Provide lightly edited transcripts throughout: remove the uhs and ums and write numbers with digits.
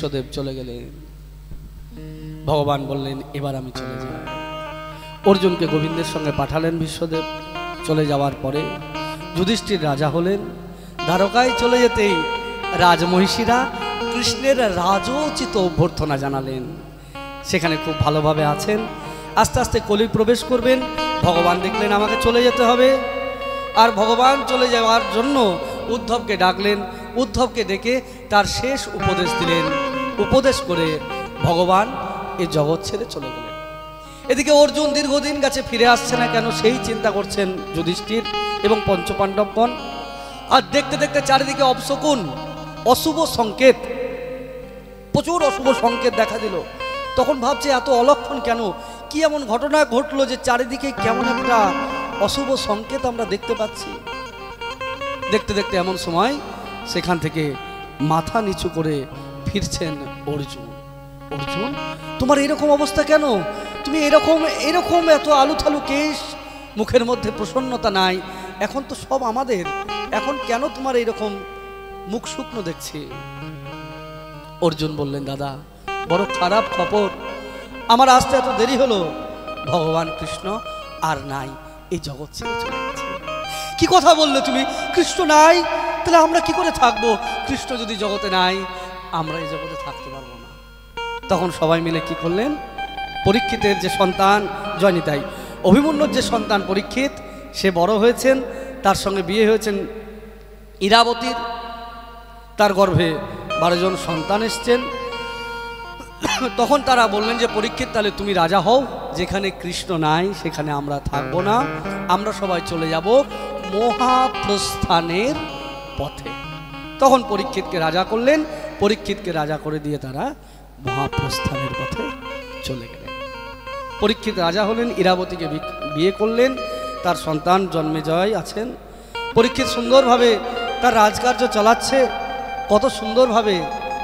বিশ্বদেব চলে গেলেন। ভগবান বললেন এবার আমি চলে যাই। অর্জুনকে গোবিন্দের সঙ্গে পাঠালেন বিশ্বদেব। চলে যাওয়ার পরে যুধিষ্ঠির রাজা হলেন। দ্বারকায় চলে যেতেই রাজমহিষীরা কৃষ্ণের রাজোচিত অভ্যর্থনা জানালেন। সেখানে খুব ভালোভাবে আছেন। আস্তে আস্তে কলি প্রবেশ করবেন। ভগবান দেখলেন আমাকে চলে যেতে হবে, আর ভগবান চলে যাওয়ার জন্য উদ্ধবকে ডাকলেন। উদ্ধবকে ডেকে তার শেষ উপদেশ দিলেন। উপদেশ করে ভগবান এই জগৎ ছেড়ে চলে গেলেন। এদিকে অর্জুন দীর্ঘদিন কাছে ফিরে আসছে না কেন, সেই চিন্তা করছেন যুধিষ্ঠির এবং পঞ্চপাণ্ডবগণ। আর দেখতে দেখতে চারিদিকে অপশকুন, অশুভ সংকেত, প্রচুর অশুভ সংকেত দেখা দিল। তখন ভাবছে এত অলক্ষণ কেন, কি এমন ঘটনা ঘটলো যে চারিদিকে কেমন একটা অশুভ সংকেত আমরা দেখতে পাচ্ছি। দেখতে দেখতে এমন সময় সেখান থেকে মাথা নিচু করে ফিরছেন অর্জুন। অর্জুন, তোমার এরকম অবস্থা কেন? তুমি এরকম এত আলুথালু কেশ, মুখের মধ্যে প্রসন্নতা নাই। এখন তো সব আমাদের, এখন কেন তোমার এইরকম মুখ শুকনো দেখছি? অর্জুন বললেন, দাদা বড় খারাপ খবর, আমার আসতে এত দেরি হলো। ভগবান কৃষ্ণ আর নাই, এই জগৎ ছেড়ে চলে গেছে। কি কথা বললে তুমি? কৃষ্ণ নাই? তাহলে আমরা কি করে থাকবো? কৃষ্ণ যদি জগতে নাই, আমরা এই জগতে থাকতে পারবো না। তখন সবাই মিলে কি করলেন? পরীক্ষিতের যে সন্তান জয়নিতাই, অভিমন্যুর যে সন্তান পরীক্ষিত, সে বড় হয়েছেন, তার সঙ্গে বিয়ে হয়েছেন ইরাবতীর, তার গর্ভে 12 জন সন্তান এসছেন। তখন তারা বললেন যে পরীক্ষিত, তাহলে তুমি রাজা হও, যেখানে কৃষ্ণ নাই সেখানে আমরা থাকবো না, আমরা সবাই চলে যাব মহাপ্রস্থানের পথে। তখন পরীক্ষিতকে রাজা করলেন। পরীক্ষিতকে রাজা করে দিয়ে তারা মহাপ্রস্থানের পথে চলে গেলেন। পরীক্ষিত রাজা হলেন, ইরাবতীকে বিয়ে করলেন, তার সন্তান জন্মেজয় আছেন। পরীক্ষিত সুন্দরভাবে তার রাজকার্য চালাচ্ছে, কত সুন্দরভাবে,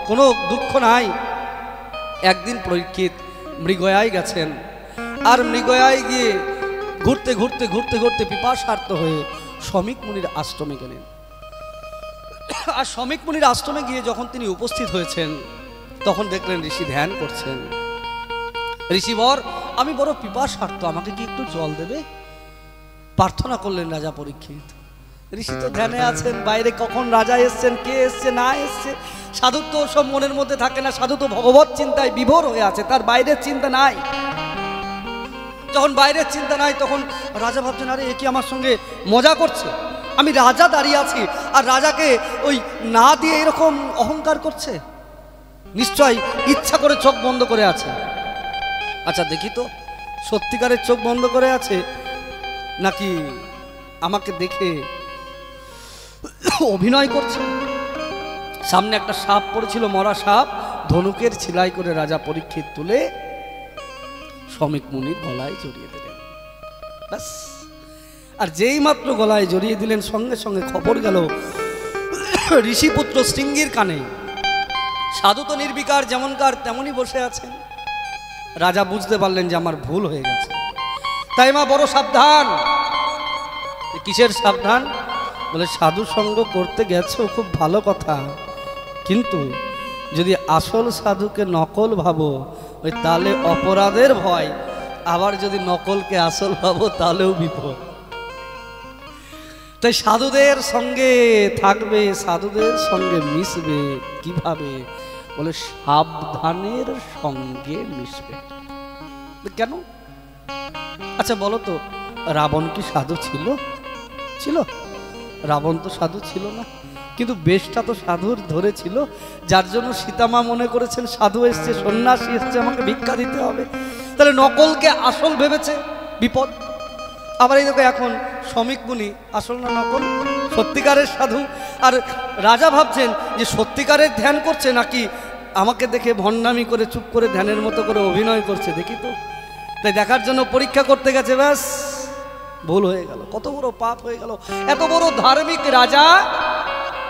কোনো দুঃখ নাই। একদিন পরীক্ষিত মৃগয়ায় গেছেন, আর মৃগয়ায় গিয়ে ঘুরতে ঘুরতে ঘুরতে ঘুরতে পিপাসার্ত হয়ে শমিক মুনির আশ্রমে গেলেন। আর শমিক মুনির আশ্রমে গিয়ে যখন তিনি উপস্থিত হয়েছেন, তখন দেখলেন ঋষি ধ্যান করছেন। ঋষিবর, আমি বড় পিপাসার্ত, আমাকে কি একটু জল দেবে? প্রার্থনা করলেন রাজা পরীক্ষিত। ঋষি তো ধ্যানে আছেন, বাইরে কখন রাজা এসছেন, কে এসছে না এসছে, সাধু তো সব মনের মধ্যে থাকে না। সাধু তো ভগবত চিন্তায় বিভোর হয়ে আছে, তার বাইরের চিন্তা নাই। যখন বাইরের চিন্তা নাই, তখন রাজা ভাবছেন, আরে এ কি আমার সঙ্গে মজা করছে? আমি রাজা দাঁড়িয়ে আছি, আর রাজাকে ওই না দিয়ে এরকম অহংকার করছে। নিশ্চয় ইচ্ছা করে চোখ বন্ধ করে আছে। আচ্ছা দেখি তো, সত্যিকারের চোখ বন্ধ করে আছে নাকি আমাকে দেখে অভিনয় করছে? সামনে একটা সাপ পড়েছিল, মরা সাপ, ধনুকের ছিলাই করে রাজা পরীক্ষিত তুলে শমিক মুনির গলায় জড়িয়ে দিলেন। ব্যাস, আর যেই মাত্র গলায় জড়িয়ে দিলেন, সঙ্গে সঙ্গে খবর গেল ঋষিপুত্র শৃঙ্গির কানে। সাধু তো নির্বিকার, যেমনকার তেমনই বসে আছেন। রাজা বুঝতে পারলেন যে আমার ভুল হয়ে গেছে। তাই মা বড় সাবধান। কিসের সাবধান? বলে সাধু সঙ্গ করতে গেছো, খুব ভালো কথা, কিন্তু যদি আসল সাধুকে নকল ভাবো, ওই তাহলে অপরাধের ভয়, আবার যদি নকলকে আসল ভাবো তাহলেও বিপদ। তাই সাধুদের সঙ্গে থাকবে, সাধুদের সঙ্গে মিশবে কিভাবে? বলে সাবধানের সঙ্গে মিশবে। কেন? আচ্ছা বলো তো, রাবণ কি সাধু ছিল? ছিল? রাবণ তো সাধু ছিল না, কিন্তু বেশটা তো সাধুর ধরেছিল, যার জন্য সীতামা মনে করেছেন সাধু এসছে, সন্ন্যাসী এসছে, আমাকে ভিক্ষা দিতে হবে। তাহলে নকলকে আসল ভেবেছে, বিপদ। আবার এই দেখো এখন শমিক মুনি আসল না নকল? সত্যিকারের সাধু। আর রাজা ভাবছেন যে সত্যিকারের ধ্যান করছে নাকি আমাকে দেখে ভণ্ডামি করে চুপ করে ধ্যানের মতো করে অভিনয় করছে, দেখি তো। তাই দেখার জন্য পরীক্ষা করতে গেছে, ব্যাস ভুল হয়ে গেল। কত বড় পাপ হয়ে গেল। এত বড় ধার্মিক রাজা,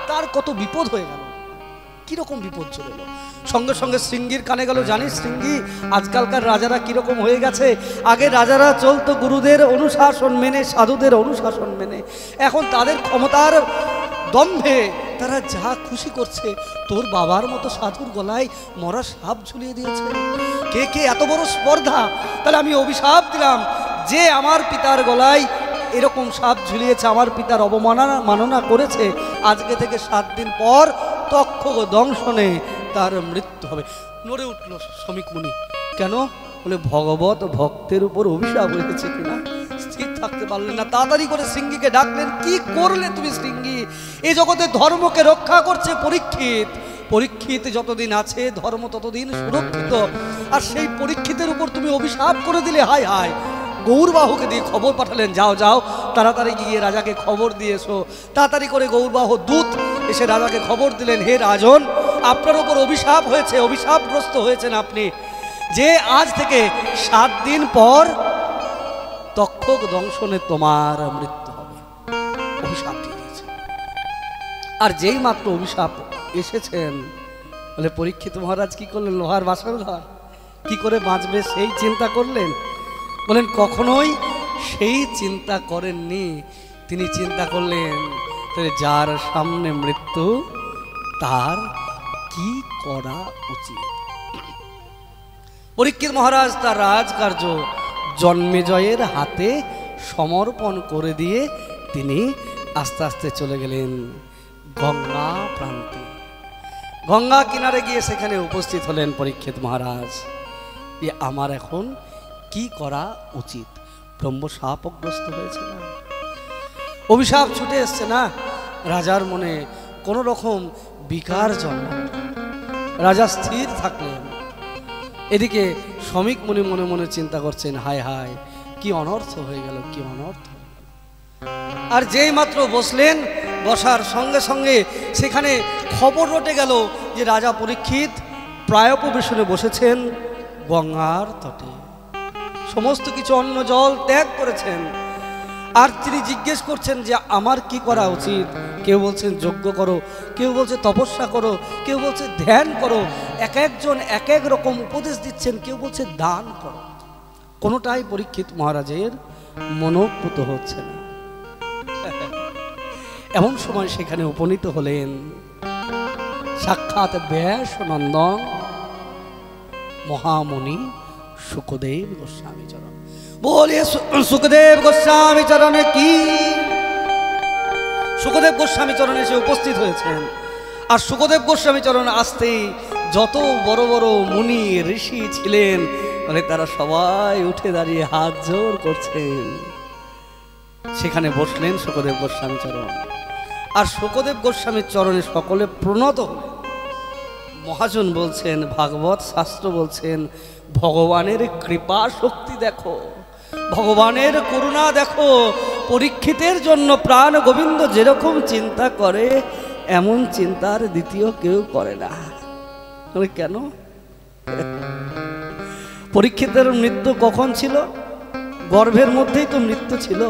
তার কত বিপদ হয়ে গেল। কিরকম বিপদ চলে এলো। সঙ্গে সঙ্গে শৃঙ্গির কানে গেল, জানিস শৃঙ্গি, আজকালকার রাজারা কিরকম হয়ে গেছে। আগে রাজারা চলতো গুরুদের অনুশাসন মেনে, সাধুদের অনুশাসন মেনে। এখন তাদের ক্ষমতার দম্ভে তারা যা খুশি করছে। তোর বাবার মতো সাধুর গলায় মরা সাপ ঝুলিয়ে দিয়েছে। কে কে এত বড় স্পর্ধা! তাহলে আমি অভিশাপ দিলাম, যে আমার পিতার গলায় এরকম সাপ ঝুলিয়েছে, আমার পিতার অবমাননা করেছে, আজকে থেকে 7 দিন পর তক্ষক দংশনে তার মৃত্যু হবে। নড়ে উঠল শ্রমিক মুনি। কেন? বলে ভগবত ভক্তের উপর অভিশাপ হয়েছে কিনা স্থির থাকতে পারলেন না। তাড়াতাড়ি করে শৃঙ্গিকে ডাকলেন। কি করলে তুমি শৃঙ্গি? এই জগতে ধর্মকে রক্ষা করছে পরীক্ষিত। পরীক্ষিত যতদিন আছে ধর্ম ততদিন সুরক্ষিত। আর সেই পরীক্ষিতের উপর তুমি অভিশাপ করে দিলে। হায় হায়! গৌরবাহুকে দিয়ে খবর পাঠালেন, যাও যাও তাড়াতাড়ি গিয়ে রাজাকে খবর দিয়ে এসো। তাড়াতাড়ি করে গৌরবাহু দূত এসে রাজাকে খবর দিলেন, হে রাজন, আপনার উপর অভিশাপ হয়েছে, অভিশাপগ্রস্ত হয়েছেন আপনি, যে আজ থেকে 7 দিন পর তক্ষক দংশনে তোমার মৃত্যু হবে। অভিশাপ দিয়ে দিয়েছে। আর যেই মাত্র অভিশাপ এসেছেন, বলে পরীক্ষিত মহারাজ কি করলেন? লোহার বাসর ঘর, কি করে বাঁচবে সেই চিন্তা করলেন? বলেন কখনোই সেই চিন্তা করেননি। তিনি চিন্তা করলেন যার সামনে মৃত্যু তার কি করা উচিত। পরীক্ষিত মহারাজ তার রাজকার্য জন্মেজয়ের হাতে সমর্পণ করে দিয়ে তিনি আস্তে আস্তে চলে গেলেন গঙ্গা প্রান্তে। গঙ্গা কিনারে গিয়ে সেখানে উপস্থিত হলেন পরীক্ষিত মহারাজ। আমার এখন কি করা উচিত? ব্রহ্ম শাপগ্রস্ত হয়েছে না, অভিশাপ ছুটে এসছে না। রাজার মনে কোনো রকম বিকার জন্ম। রাজা স্থির থাকলেন। এদিকে শ্রমিক মুনি মনে মনে চিন্তা করছেন, হায় হায়, কি অনর্থ হয়ে গেল, কি অনর্থ। আর যেই মাত্র বসলেন, বসার সঙ্গে সঙ্গে সেখানে খবর রটে গেল যে রাজা পরীক্ষিত প্রায়োপবেশনে বসেছেন গঙ্গার তটে। সমস্ত কিছু অন্ন জল ত্যাগ করেছেন। আর তিনি জিজ্ঞেস করছেন যে আমার কি করা উচিত। কেউ বলছেন যজ্ঞ করো, কেউ বলছে তপস্যা করো, কেউ বলছে ধ্যান করো। এক একজন এক এক রকম উপদেশ দিচ্ছেন। কেউ বলছে দান করো। কোনোটাই পরীক্ষিত মহারাজের মনোপুত হচ্ছে না। এমন সময় সেখানে উপনীত হলেন সাক্ষাৎ ব্যাস নন্দন মহামুনি সুখদেব গোস্বামী চরণ। বলিয়ে সুখদেব গোস্বামী চরণে কি! সুখদেব গোস্বামী চরণ এসে উপস্থিত হয়েছেন। আর সুখদেব গোস্বামী চরণ আসতেই যত বড় বড় মুনি ঋষি ছিলেন, মানে তারা সবাই উঠে দাঁড়িয়ে হাত জোর করছেন। সেখানে বসলেন সুখদেব গোস্বামী চরণ। আর সুখদেব গোস্বামীর চরণে সকলে প্রণত হলেন। মহাজন বলছেন, ভাগবত শাস্ত্র বলছেন, ভগবানের কৃপা শক্তি দেখো, ভগবানের করুণা দেখো। পরীক্ষিতের জন্য প্রাণ গোবিন্দ যেরকম চিন্তা করে, এমন চিন্তার দ্বিতীয় কেউ করে না। কেন? পরীক্ষিতের মৃত্যু কখন ছিল? গর্ভের মধ্যেই তো মৃত্যু ছিল।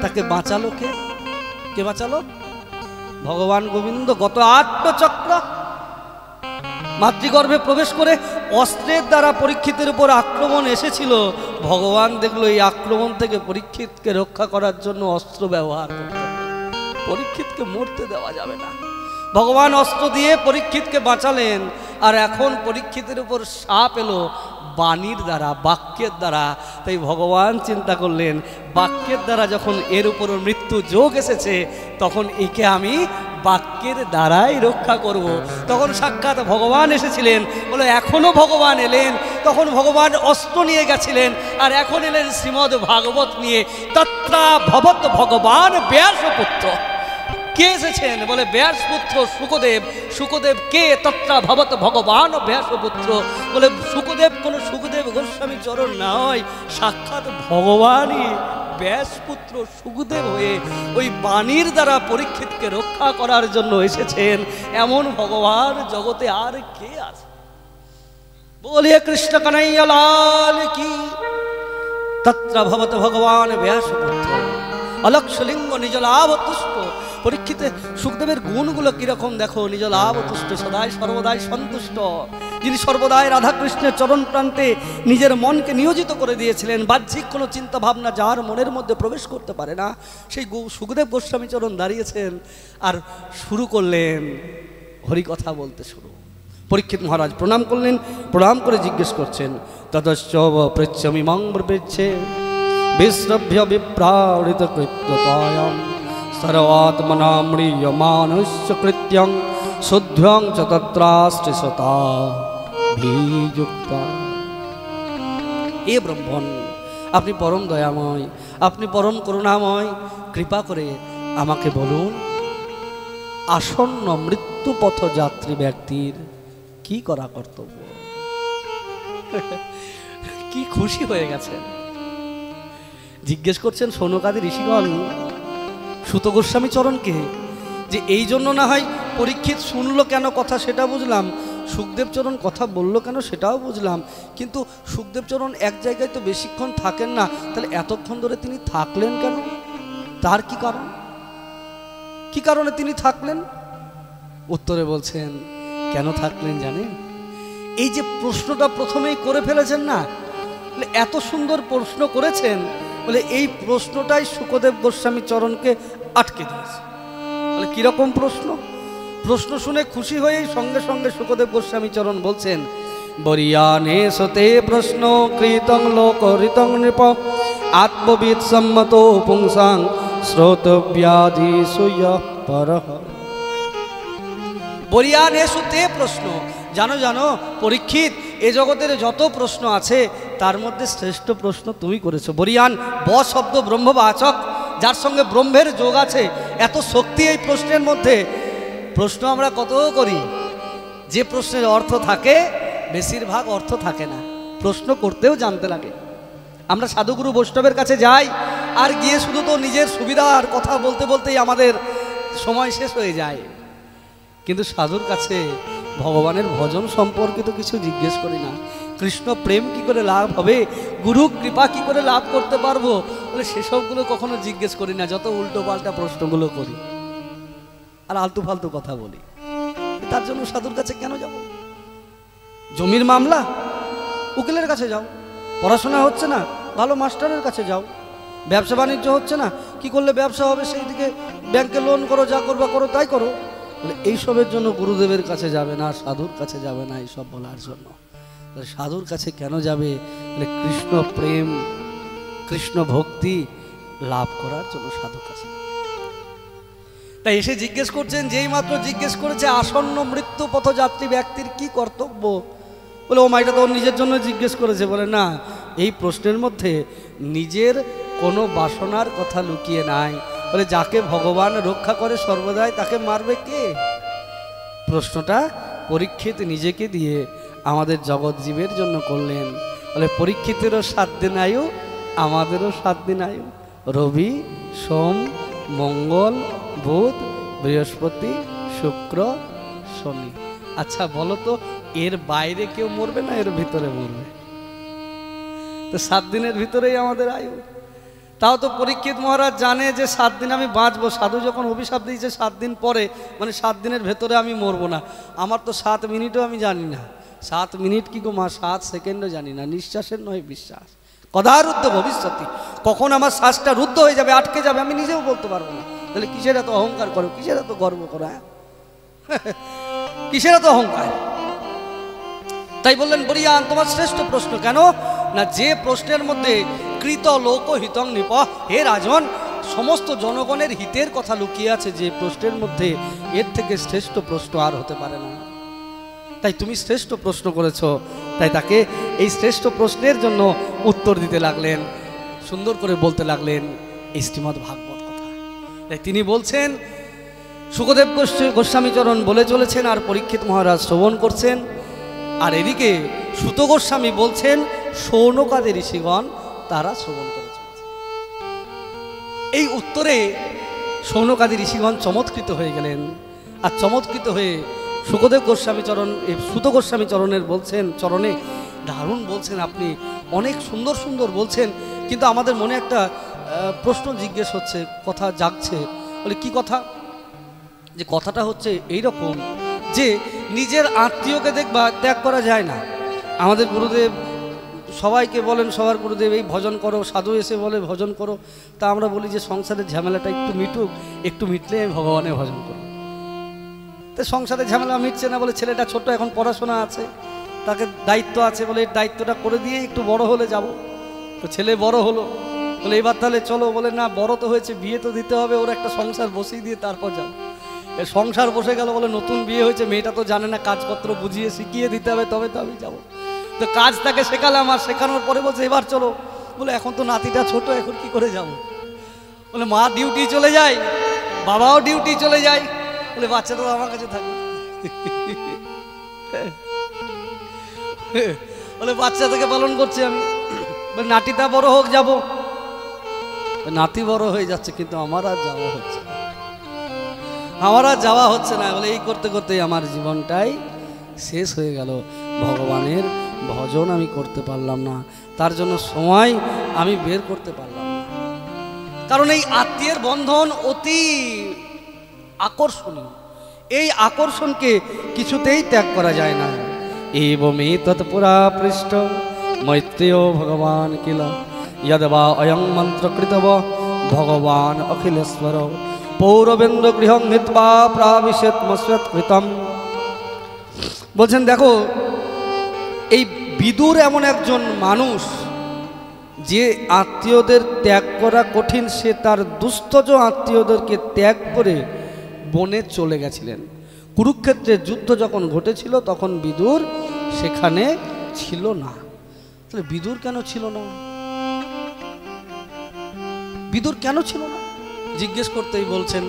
তাকে বাঁচালো কে? কে বাঁচালো? ভগবান গোবিন্দ। গত 8 চক্র মাতৃগর্ভে প্রবেশ করে অস্ত্রের দ্বারা পরীক্ষিতের উপর আক্রমণ এসেছিল। ভগবান দেখলো এই আক্রমণ থেকে পরীক্ষিতকে রক্ষা করার জন্য অস্ত্র ব্যবহার করতে হবে। পরীক্ষিতকে মরতে দেওয়া যাবে না। ভগবান অস্ত্র দিয়ে পরীক্ষিতকে বাঁচালেন। আর এখন পরীক্ষিতের উপর সাপ এলো বাণীর দ্বারা, বাক্যের দ্বারা। তাই ভগবান চিন্তা করলেন, বাক্যের দ্বারা যখন এর উপর মৃত্যু যোগ এসেছে, তখন একে আমি বাক্যের দ্বারাই রক্ষা করব। তখন সাক্ষাৎ ভগবান এসেছিলেন। বলে এখনো ভগবান এলেন। তখন ভগবান অস্ত্র নিয়ে গেছিলেন, আর এখন এলেন শ্রীমদ ভাগবত নিয়ে। তত্রা ভবত ভগবান ব্যাসপুত্র। কে এসেছেন? বলে ব্যাসপুত্র সুখদেব। সুখদেব কে? তত্রা ভবত ভগবান ব্যাসপুত্র। বলে সুখদেব কোনো সুখদেব গোস্বামী চরণ নয়, সাক্ষাৎ ভগবানই ব্যাসপুত্র সুখদেব হয়ে ওই বাণীর দ্বারা পরীক্ষিতকে রক্ষা করার জন্য এসেছেন। এমন ভগবান জগতে আর কে আছে? বলিয়ে কৃষ্ণ কানাইয়া লাল কি। তত্র ভবত ভগবান ব্যাসপুত্র অলক্ষলিঙ্গ নিজ লাভ তুষ্ট। পরীক্ষিতে সুখদেবের গুণগুলো কিরকম দেখো। নিজ লাভ তুষ্ট, সদাই সর্বদাই সন্তুষ্ট। যিনি সর্বদাই রাধাকৃষ্ণের চরণ প্রান্তে নিজের মনকে নিয়োজিত করে দিয়েছিলেন, বাহ্যিক কোনো চিন্তা ভাবনা যার মনের মধ্যে প্রবেশ করতে পারে না, সেই সুখদেব গোস্বামী চরণ দাঁড়িয়েছেন আর শুরু করলেন হরিকথা বলতে শুরু। পরীক্ষিত মহারাজ প্রণাম করলেন, প্রণাম করে জিজ্ঞেস করছেন, ততশ্চ পৃচ্ছমিমাং ব্রবীচ্ছে বিশ্রভ্য বিপ্রাড়িত কৃত্যতয়ং সর্বাত্মনা ম্রিয়মানস্য কৃত্যং শুদ্ধ্যং চ তত্রাস্ত্রিশতা ভিযুক্তা। এ ব্রহ্মণ, আপনি পরম দয়াময়, আপনি পরম করুণাময়, কৃপা করে আমাকে বলুন, আসন্ন মৃত্যু পথযাত্রী ব্যক্তির কি করা কর্তব্য? কি খুশি হয়ে গেছেন। জিজ্ঞেস করছেন শৌনকাদি ঋষিগণ সুত গোস্বামী চরণকে, যে এই জন্য না হয় পরীক্ষিত শুনলো কেন কথা সেটা বুঝলাম, সুখদেব চরণ কথা বললো কেন সেটাও বুঝলাম, কিন্তু সুখদেব চরণ এক জায়গায় তো বেশিক্ষণ থাকেন না, তাহলে এতক্ষণ ধরে তিনি থাকলেন কেন? তার কি কারণ? কি কারণে তিনি থাকলেন? উত্তরে বলছেন, কেন থাকলেন জানেন? এই যে প্রশ্নটা প্রথমেই করে ফেলেছেন না, এত সুন্দর প্রশ্ন করেছেন, বলে এই প্রশ্নটাই সুখদেব গোস্বামী চরণকে আটকে দিয়েছে। বলে কিরকম প্রশ্ন? প্রশ্ন শুনে খুশি হয়েই সঙ্গে সঙ্গে সুখদেব গোস্বামী চরণ বলছেন, বরিয়ানে সতে প্রশ্ন কৃতং লোক ঋতং নৃপ আত্মবিদ সম্মত পুংসাং শ্রোতব্যাধি সুয় পরহ। বরিয়ানে সতে প্রশ্ন, জানো জানো পরীক্ষিত, এ জগতের যত প্রশ্ন আছে তার মধ্যে শ্রেষ্ঠ প্রশ্ন তুমি করেছো। বরিয়ান ব শব্দ ব্রহ্মবাচক, যার সঙ্গে ব্রহ্মের যোগ আছে, এত শক্তি এই প্রশ্নের মধ্যে। প্রশ্ন আমরা কত করি, যে প্রশ্নের অর্থ থাকে বেশিরভাগ অর্থ থাকে না, প্রশ্ন করতেও জানতে লাগে। আমরা সাধুগুরু বৈষ্ণবের কাছে যাই, আর গিয়ে শুধু তো নিজের সুবিধার কথা বলতে বলতেই আমাদের সময় শেষ হয়ে যায়, কিন্তু সাধুর কাছে ভগবানের ভজন সম্পর্কিত কিছু জিজ্ঞেস করি না। কৃষ্ণ প্রেম কি করে লাভ হবে, গুরু কৃপা কি করে লাভ করতে পারবো, বলে সেসবগুলো কখনো জিজ্ঞেস করি না। যত উল্টো পাল্টা প্রশ্নগুলো করি আর আলতু ফালতু কথা বলি। তার জন্য সাধুর কাছে কেন যাব? জমির মামলা, উকিলের কাছে যাও। পড়াশোনা হচ্ছে না, ভালো মাস্টারের কাছে যাও। ব্যবসা বাণিজ্য হচ্ছে না, কি করলে ব্যবসা হবে সেই দিকে ব্যাংকে লোন করো, যা করবা করো, তাই করো। এইসবের জন্য গুরুদেবের কাছে যাবে না, সাধুর কাছে যাবে না এইসব বলার জন্য। সাধুর কাছে কেন যাবে? কৃষ্ণ প্রেম, কৃষ্ণ ভক্তি লাভ করার জন্য সাধুর কাছে। তাই এসে জিজ্ঞেস করছেন, যেই মাত্র জিজ্ঞেস করেছে আসন্ন মৃত্যু পথযাত্রী ব্যক্তির কি কর্তব্য, বলে ও মাইটা তো নিজের জন্য জিজ্ঞেস করেছে। বলে না, এই প্রশ্নের মধ্যে নিজের কোনো বাসনার কথা লুকিয়ে নাই। বলে যাকে ভগবান রক্ষা করে সর্বদাই তাকে মারবে কে? প্রশ্নটা পরীক্ষিত নিজেকে দিয়ে আমাদের জগৎ জীবের জন্য করলেন। বলে পরীক্ষিতেরও 7 দিন আয়ু, আমাদেরও 7 দিন আয়ু। রবি, সোম, মঙ্গল, বুধ, বৃহস্পতি, শুক্র, শনি। আচ্ছা বলো তো, এর বাইরে কেউ মরবে না এর ভিতরে মরবে? তো 7 দিনের ভিতরেই আমাদের আয়ু। তাও তো পরীক্ষিত মহারাজ জানে যে 7 দিন আমি বাঁচবো। সাধু যখন অভিশাপ দিয়েছে 7 দিন পরে, মানে 7 দিনের ভেতরে আমি মরবো না। আমার তো 7 মিনিটও আমি জানি না। 7 মিনিট কি গো মা, 7 সেকেন্ডও জানি না। নিঃশ্বাসের নয় বিশ্বাস, কদারুদ্ধ ভবিষ্যতি, কখন আমার শ্বাসটা রুদ্ধ হয়ে যাবে, আটকে যাবে, আমি নিজেও বলতে পারবো না। তাহলে কিসের এত অহংকার করো, কিসের এত গর্ব করো, কিসের এত অহংকার? তাই বললেন বরিয়ান তোমার শ্রেষ্ঠ প্রশ্ন কেন না, যে প্রশ্নের মধ্যে কৃত লোকহিতং নৃপ, হে রাজন সমস্ত জনগণের হিতের কথা লুকিয়ে আছে, যে প্রশ্নের মধ্যে এর থেকে শ্রেষ্ঠ প্রশ্ন আর হতে পারে না। তাই তুমি শ্রেষ্ঠ প্রশ্ন করেছো, তাই তাকে এই শ্রেষ্ঠ প্রশ্নের জন্য উত্তর দিতে লাগলেন, সুন্দর করে বলতে লাগলেন এই শ্রীমদ্ ভাগবত কথা। তাই তিনি বলছেন, সুখদেব গোস্বামী চরণ বলে চলেছেন আর পরীক্ষিত মহারাজ শ্রবণ করছেন, আর এদিকে সুত গোস্বামী বলছেন, শৌনকাদি ঋষিগণ তারা শ্রবণ করে চলেছে। এই উত্তরে শৌনকাদি ঋষিগণ চমৎকৃত হয়ে গেলেন। আর চমৎকৃত হয়ে সুখদেব গোস্বামী চরণ, সুত গোস্বামী চরণের বলছেন, চরণে দারুণ বলছেন, আপনি অনেক সুন্দর সুন্দর বলছেন, কিন্তু আমাদের মনে একটা প্রশ্ন জিজ্ঞেস হচ্ছে, কথা জাগছে। বলে কি কথা? যে কথাটা হচ্ছে এইরকম যে নিজের আত্মীয়কে দেখবা ত্যাগ করা যায় না। আমাদের গুরুদেব সবাইকে বলেন, সবার গুরুদেব এই ভজন করো, সাধু এসে বলে ভজন করো, তা আমরা বলি যে সংসারের ঝামেলাটা একটু মিটুক, একটু মিটলে আমি ভগবানের ভজন করব। তো সংসারের ঝামেলা মিটছে না বলে ছেলেটা ছোট, এখন পড়াশোনা আছে, তাকে দায়িত্ব আছে বলে এই দায়িত্বটা করে দিয়ে একটু বড় হলে যাব। তো ছেলে বড় হলো, বলে এবার তাহলে চলো, বলে না বড় তো হয়েছে, বিয়ে তো দিতে হবে, ওর একটা সংসার বসিয়ে দিয়ে তারপর যাও। এর সংসার বসে গেল, বলে নতুন বিয়ে হয়েছে, মেয়েটা তো জানে না, কাজপত্র বুঝিয়ে শিখিয়ে দিতে হবে তবে তো আমি যাবো। তো কাজ তাকে শেখালাম, আর শেখানোর পরে বলছে এবার চলো, বলে এখন তো নাতিটা ছোট, এখন কি করে যাব। বলে মা ডিউটি চলে যায়, বাবাও ডিউটি চলে যায়, বলে বাচ্চা তো আমার কাছে থাকে। বলে বাচ্চা থেকে পালন করছি আমি, বলে নাতিটা বড় হোক যাব। নাতি বড় হয়ে যাচ্ছে, কিন্তু আমার আর যাওয়া হচ্ছে না, আমার আর যাওয়া হচ্ছে না। বলে এই করতে করতেই আমার জীবনটাই শেষ হয়ে গেল, ভগবানের ভজন আমি করতে পারলাম না, তার জন্য সময় আমি বের করতে পারলাম না। কারণ এই আত্মীয়ের বন্ধন অতি আকর্ষণীয়, এই আকর্ষণকে কিছুতেই ত্যাগ করা যায় না। এবমে তৎপুরা পৃষ্ঠ মৈত্রেয় ভগবান কিল যদবা অয়ং মন্ত্রকৃতব ভগবান অখিলেশ্বর পৌরবেন্দ্র গৃহং হিত্বা প্রাবিশেত মস্যৎকৃতম। বলছেন দেখো, এই বিদুর এমন একজন মানুষ যে আত্মীয়দের ত্যাগ করা কঠিন, সে তার দুস্থজ আত্মীয়দেরকে ত্যাগ করে বনে চলে গেছিলেন। কুরুক্ষেত্রের যুদ্ধ যখন ঘটেছিল তখন বিদুর সেখানে ছিল না। তাহলে বিদুর কেন ছিল না? বিদুর কেন ছিল না জিজ্ঞেস করতেই বলছেন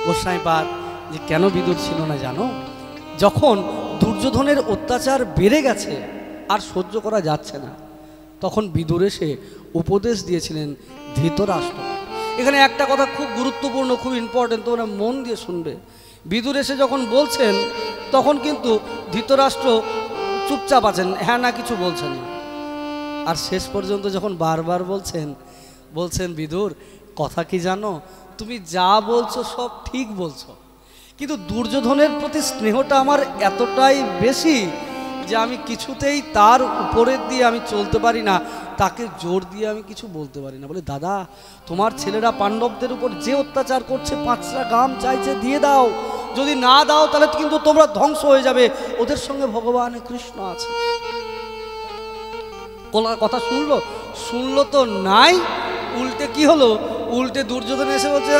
গোস্বামীপাদ যে কেন বিদুর ছিল না জানো? যখন দুর্যোধনের অত্যাচার বেড়ে গেছে, আর সহ্য করা যাচ্ছে না, তখন বিদুর এসে উপদেশ দিয়েছিলেন ধৃতরাষ্ট্র। এখানে একটা কথা খুব গুরুত্বপূর্ণ, খুব ইম্পর্টেন্ট, তোমরা মন দিয়ে শুনবে। বিদুর এসে যখন বলছেন তখন কিন্তু ধৃতরাষ্ট্র চুপচাপ আছেন, হ্যাঁ না কিছু বলছেন না। আর শেষ পর্যন্ত যখন বারবার বলছেন বিদুর কথা কি জানো, তুমি যা বলছো সব ঠিক বলছো, কিন্তু দুর্যোধনের প্রতি স্নেহটা আমার এতটাই বেশি যে আমি কিছুতেই তার উপরের দিয়ে আমি চলতে পারি না, তাকে জোর দিয়ে আমি কিছু বলতে পারি না। বলে দাদা, তোমার ছেলেরা পাণ্ডবদের উপর যে অত্যাচার করছে, 5টা গ্রাম চাইছে, দিয়ে দাও, যদি না দাও তাহলে কিন্তু তোমরা ধ্বংস হয়ে যাবে, ওদের সঙ্গে ভগবান কৃষ্ণ আছে। কথা শুনলো তো নাই, উল্টে কি হলো, উল্টে দুর্যোধন এসে বলছে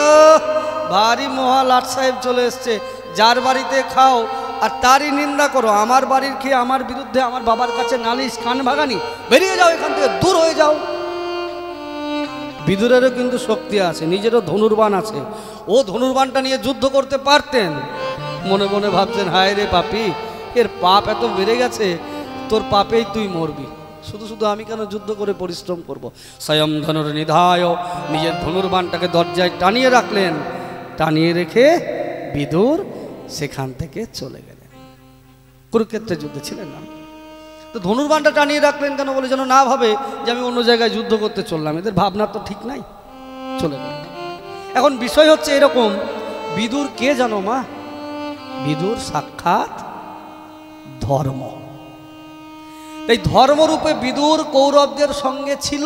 ভারী মহা লাট সাহেব চলে এসছে, যার বাড়িতে খাও আর তারই নিন্দা করো, আমার বাড়ির খেয়ে আমার বিরুদ্ধে আমার বাবার কাছে নালিশ, কান ভাগানি, বেরিয়ে যাও এখান থেকে, দূর হয়ে যাও। বিদুরেরও কিন্তু শক্তি আছে, নিজেরও ধনুর্বাণ আছে, ও ধনুর্বাণটা নিয়ে যুদ্ধ করতে পারতেন। মনে মনে ভাবছেন হায় রে পাপী, এর পাপ এত বেড়ে গেছে, তোর পাপেই তুই মরবি, শুধু আমি কেন যুদ্ধ করে পরিশ্রম করব। স্বয়ং ধনুর নিধায় নিজের ধনুর্বাণটাকে দরজায় টানিয়ে রাখলেন, টানিয়ে রেখে বিদুর সেখান থেকে চলে গেলেন। কুরুক্ষেত্রের যুদ্ধে ছিলেন না, তো ধনুর্বাণটা টানিয়ে রাখলেন কেন? বলে যেন না ভাবে যে আমি অন্য জায়গায় যুদ্ধ করতে চললাম, এদের ভাবনা তো ঠিক নাই, চলে গেল। এখন বিষয় হচ্ছে এরকম, বিদুর কে জানো মা? বিদুর সাক্ষাৎ ধর্ম। এই ধর্মরূপে বিদুর কৌরবদের সঙ্গে ছিল,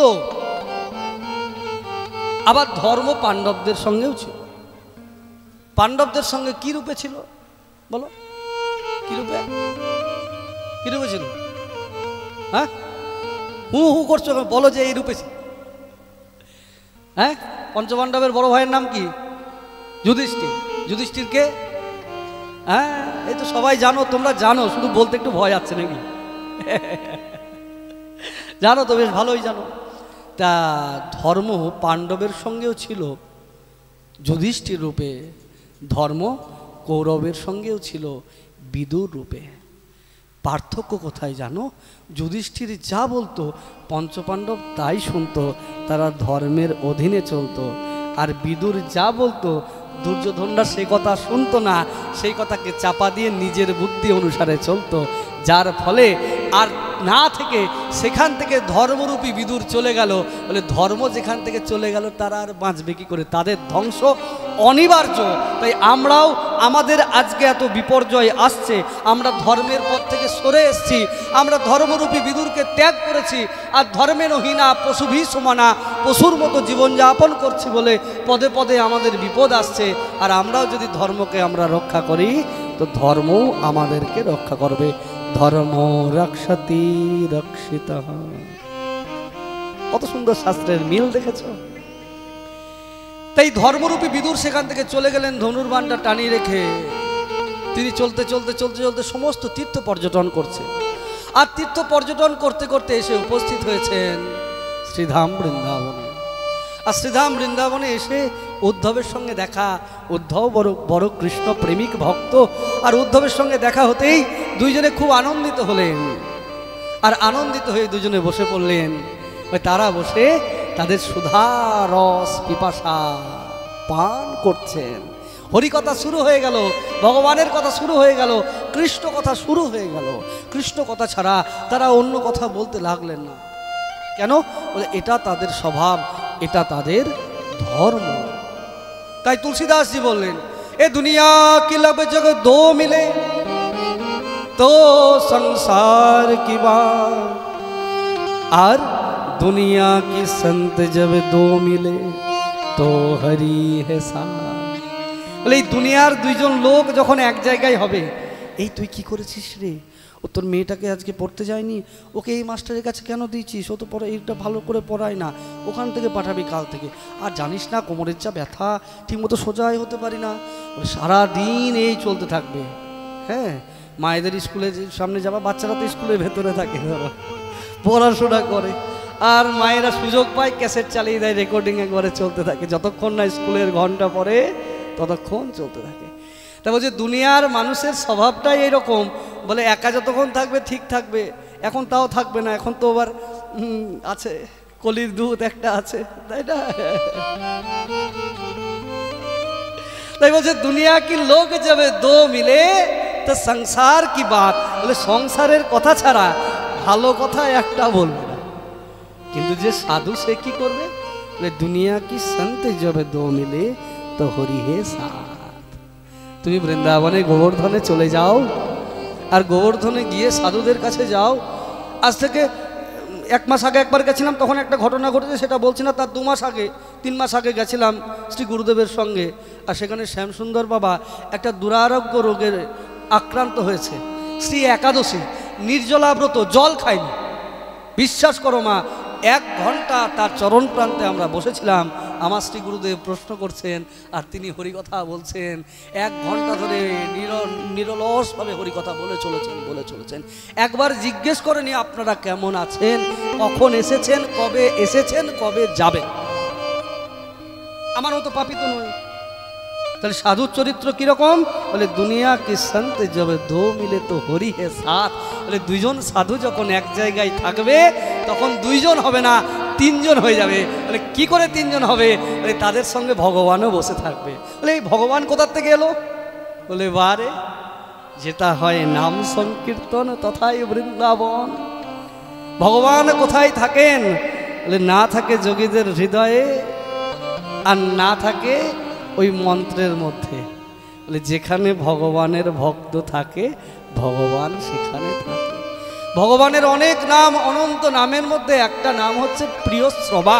আবার ধর্ম পাণ্ডবদের সঙ্গেও ছিল। পাণ্ডবদের সঙ্গে কি রূপে ছিল বলো? কি রূপে ছিল? হ্যাঁ, হু করছো, বলো যে এই রূপে ছিল। হ্যাঁ, পঞ্চপাণ্ডবের বড় ভাইয়ের নাম কি? যুধিষ্ঠির। যুধিষ্ঠিরকে হ্যাঁ এই তো সবাই জানো, তোমরা জানো, শুধু বলতে একটু ভয় আছে নাকি? জানো তো, বেশ ভালোই জানো। তা ধর্ম পাণ্ডবের সঙ্গেও ছিল যুধিষ্ঠির রূপে, ধর্ম কৌরবের সঙ্গেও ছিল বিদুর রূপে। পার্থক্য কোথায় জানো? যুধিষ্ঠির যা বলতো পঞ্চপাণ্ডব তাই শুনতো, তারা ধর্মের অধীনে চলতো। আর বিদুর যা বলতো দুর্যোধনরা সে কথা শুনতো না, সেই কথাকে চাপা দিয়ে নিজের বুদ্ধি অনুসারে চলতো, যার ফলে আর না থেকে সেখান থেকে ধর্মরূপী বিদুর চলে গেল। বলে ধর্ম যেখান থেকে চলে গেল তারা আর বাঁচবে কি করে? তাদের ধ্বংস অনিবার্য। তাই আমরাও আমাদের আজকে এত বিপর্যয় আসছে, আমরা ধর্মের পথ থেকে সরে এসেছি, আমরা ধর্মরূপী বিদুরকে ত্যাগ করেছি, আর ধর্মের হীনা পশুভি সমানা পশুর মতো জীবনযাপন করছি বলে পদে পদে আমাদের বিপদ আসছে। আর আমরাও যদি ধর্মকে আমরা রক্ষা করি তো ধর্মও আমাদেরকে রক্ষা করবে। ধর্ম রক্ষতি রক্ষিত। কত সুন্দর শাস্ত্রের মিল দেখেছ। তাই ধর্মরূপী বিদুর সেখান থেকে চলে গেলেন ধনুর্বাণটা টানিয়ে রেখে। তিনি চলতে চলতে চলতে চলতে সমস্ত তীর্থ পর্যটন করছে, আর তীর্থ পর্যটন করতে করতে এসে উপস্থিত হয়েছেন শ্রীধাম বৃন্দাবনে। আর শ্রীধাম বৃন্দাবনে এসে উদ্ধবের সঙ্গে দেখা। উদ্ধব বড় কৃষ্ণ প্রেমিক ভক্ত, আর উদ্ধবের সঙ্গে দেখা হতেই দুইজনে খুব আনন্দিত হলেন। আর আনন্দিত হয়ে দুজনে বসে পড়লেন। ওই তারা বসে তাদের সুধা রস পিপাসা পান করছেন। হরিকথা শুরু হয়ে গেল, ভগবানের কথা শুরু হয়ে গেল, কৃষ্ণ কথা শুরু হয়ে গেল। কৃষ্ণ কথা ছাড়া তারা অন্য কথা বলতে লাগলেন না। কেন? বলে এটা তাদের স্বভাব, এটা তাদের ধর্ম। তাই তুলসীদাসজি বললেন, এ দুনিয়া কি लब जग दो मिले तो संसार की बात, আর दुनिया की संत जब दो मिले तो हरि है साथ। বলে এই দুনিয়ার দুইজন লোক যখন এক জায়গায় হবে, এই তুই কি করেছিস রে, ও তোর মেয়েটাকে আজকে পড়তে যায়নি, ওকে এই মাস্টারের কাছে কেন দিয়েছিস, ও তো পড়া এইটা ভালো করে পড়ায় না, ওখান থেকে পাঠাবি কাল থেকে। আর জানিস না কোমরের চা ব্যথা, ঠিকমতো সোজাই হতে পারি না। সারাদিন এই চলতে থাকবে। হ্যাঁ, মায়েদের স্কুলে সামনে যাবা, বাচ্চারা তো স্কুলের ভেতরে থাকে, ধরো পড়াশোনা করে, আর মায়েরা সুযোগ পায় ক্যাসেট চালিয়ে দেয়, রেকর্ডিং একবারে চলতে থাকে। যতক্ষণ না স্কুলের ঘন্টা পরে ততক্ষণ চলতে থাকে। তা বলছে দুনিয়ার মানুষের স্বভাবটাই এরকম। বলে একা যতক্ষণ থাকবে ঠিক থাকবে, এখন তাও থাকবে না, এখন তো আবার আছে কলির দুধ একটা আছে, তাই না? তাই বলছে দুনিয়া কি লোক যাবে দো মিলে তো সংসার কি বাত। বলে সংসারের কথা ছাড়া ভালো কথা একটা বলবে না। কিন্তু যে সাধু সে কি করবে? বলে দুনিয়া কি সন্ত যাবে দো মিলে তো হরি হে সাথ। তুমি বৃন্দাবনে গোবর্ধনে চলে যাও, আর গোবর্ধনে গিয়ে সাধুদের কাছে যাও। আজ থেকে 1 মাস আগে একবার গেছিলাম, তখন একটা ঘটনা ঘটেছে, সেটা বলছি না। তার 2 মাস আগে 3 মাস আগে গেছিলাম শ্রী গুরুদেবের সঙ্গে। আর সেখানে শ্যামসুন্দর বাবা একটা দুরারোগ্য রোগের আক্রান্ত হয়েছে। শ্রী একাদশী নির্জলাব্রত, জল খায়নি। বিশ্বাস করো মা, 1 ঘন্টা তার চরণ প্রান্তে আমরা বসেছিলাম। আমার শ্রী গুরুদেব প্রশ্ন করছেন আর তিনি হরিকথা বলছেন। 1 ঘন্টা ধরে নিরলসভাবে হরিকথা বলে চলেছেন। একবার জিজ্ঞেস করেনি আপনারা কেমন আছেন, কখন এসেছেন, কবে যাবেন। আমার মতো পাপী তো নয়। তাহলে সাধুর চরিত্র কিরকম? বলে দুনিয়া কি সন্ত যাবে দো মিলে তো হরি হে সাথ। বলে 2 জন সাধু যখন এক জায়গায় থাকবে তখন 2 জন হবে না, 3 জন হয়ে যাবে। বলে কি করে 3 জন হবে? বলে তাদের সঙ্গে ভগবানও বসে থাকবে। বলে এই ভগবান কোথার থেকে এলো? বলে বারে যেটা হয় নাম সংকীর্তন তথাই বৃন্দাবন। ভগবান কোথায় থাকেন? বলে না থাকে যোগীদের হৃদয়ে, আর না থাকে ওই মন্ত্রের মধ্যে। বলে যেখানে ভগবানের ভক্ত থাকে ভগবান সেখানে থাকে। ভগবানের অনেক নাম, অনন্ত নামের মধ্যে একটা নাম হচ্ছে প্রিয় শ্রবা।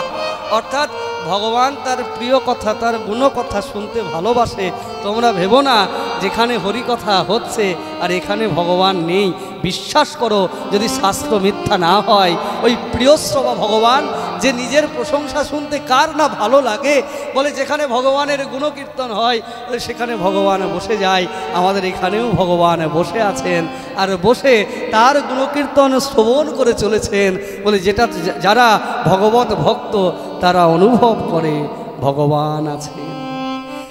অর্থাৎ ভগবান তার প্রিয় কথা, তার গুণকথা শুনতে ভালোবাসে। তোমরা ভেবো না যেখানে হরিকথা হচ্ছে আর এখানে ভগবান নেই। বিশ্বাস করো, যদি শাস্ত্র মিথ্যা না হয়, ওই প্রিয়শ্রবা ভগবান, যে নিজের প্রশংসা শুনতে কার না ভালো লাগে। বলে যেখানে ভগবানের গুণকীর্তন হয় সেখানে ভগবান বসে যায়। আমাদের এখানেও ভগবান বসে আছেন, আর বসে তার গুণকীর্তন শ্রবণ করে চলেছেন। বলে যেটা যারা ভগবত ভক্ত তারা অনুভব করে ভগবান আছে।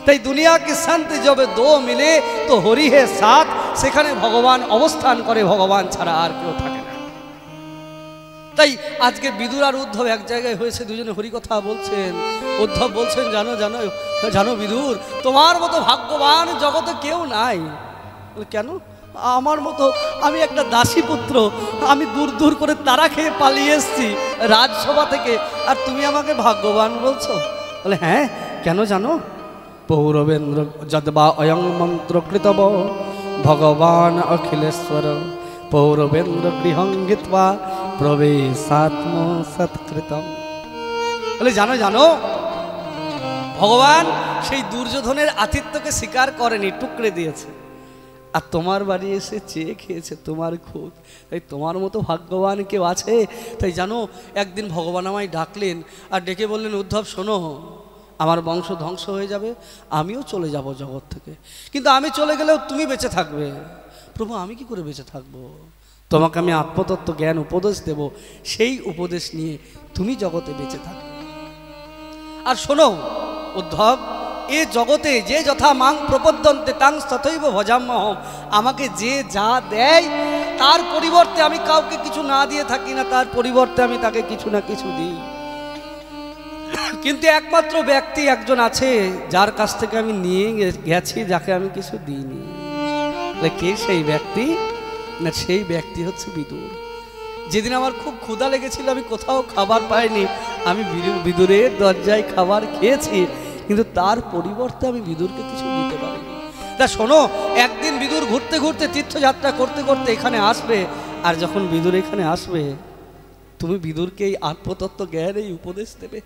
তাই দুনিয়া কি সন্ত যাবে দো মিলে তো হরি হে সাথ। সেখানে ভগবান অবস্থান করে, ভগবান ছাড়া আর কেউ থাকে না। তাই আজকে বিদুর আর উদ্ধব এক জায়গায় হয়েছে, দুজনে হরিকথা বলছেন। উদ্ধব বলছেন, জানো জানো জানো বিদুর, তোমার মতো ভাগ্যবান জগতে কেউ নাই। কেন? আমার মতো, আমি একটা দাসী পুত্র, আমি দূর দূর করে তারা খেয়ে পালিয়ে এসেছি রাজসভা থেকে, আর তুমি আমাকে ভাগ্যবান বলছো? বলে হ্যাঁ, কেন জানো? পৌরবেন্দ্র যদ্বা অয়ং মন্ত্রকৃতব ভগবান অখিলেশ্বর পৌরবেন্দ্র গৃহং গীত্বা প্রবেশাত্ম সৎকৃতম। বলে জানো জানো, ভগবান সেই দুর্যোধনের আতিথ্যকে স্বীকার করেনি, টুকরে দিয়েছে, আর তোমার বাড়ি এসে চেয়ে খেয়েছে তোমার খুদ। তাই তোমার মতো ভাগ্যবান কেউ আছে? তাই জানো, একদিন ভগবান আমায় ডাকলেন আর ডেকে বললেন, উদ্ধব শোনো, আমার বংশ ধ্বংস হয়ে যাবে, আমিও চলে যাব জগৎ থেকে, কিন্তু আমি চলে গেলেও তুমি বেঁচে থাকবে। প্রভু আমি কি করে বেঁচে থাকবো? তোমাকে আমি আত্মতত্ত্ব জ্ঞান উপদেশ দেব, সেই উপদেশ নিয়ে তুমি জগতে বেঁচে থাকবে। আর শোনো উদ্ধব, এ জগতে যে যথা মাং প্রপদ্যন্তে তাং তথৈব ভজাম্যহম, আমাকে যে যা দেয় তার পরিবর্তে আমি কাউকে কিছু না দিয়ে থাকি না, তার পরিবর্তে আমি তাকে কিছু না কিছু দিই। কিন্তু একমাত্র ব্যক্তি একজন আছে যার কাছ থেকে আমি নিয়ে গেছি, যাকে আমি কিছু দিইনি। কে সেই ব্যক্তি? না, সেই ব্যক্তি হচ্ছে বিদুর। যেদিন আমার খুব ক্ষুধা লেগেছিল, আমি কোথাও খাবার পাইনি, আমি বিদুরের দরজায় খাবার খেয়েছি, কিন্তু তার পরিবর্তে আমি বিদুরকে কিছু দিতে পারিনি। তা শোনো, একদিন বিদুর ঘুরতে ঘুরতে তীর্থযাত্রা করতে করতে এখানে আসবে, আর যখন বিদুর এখানে আসবে, তুমি বিদুরকে এই আত্মতত্ত্ব জ্ঞান এই উপদেশ দেবে।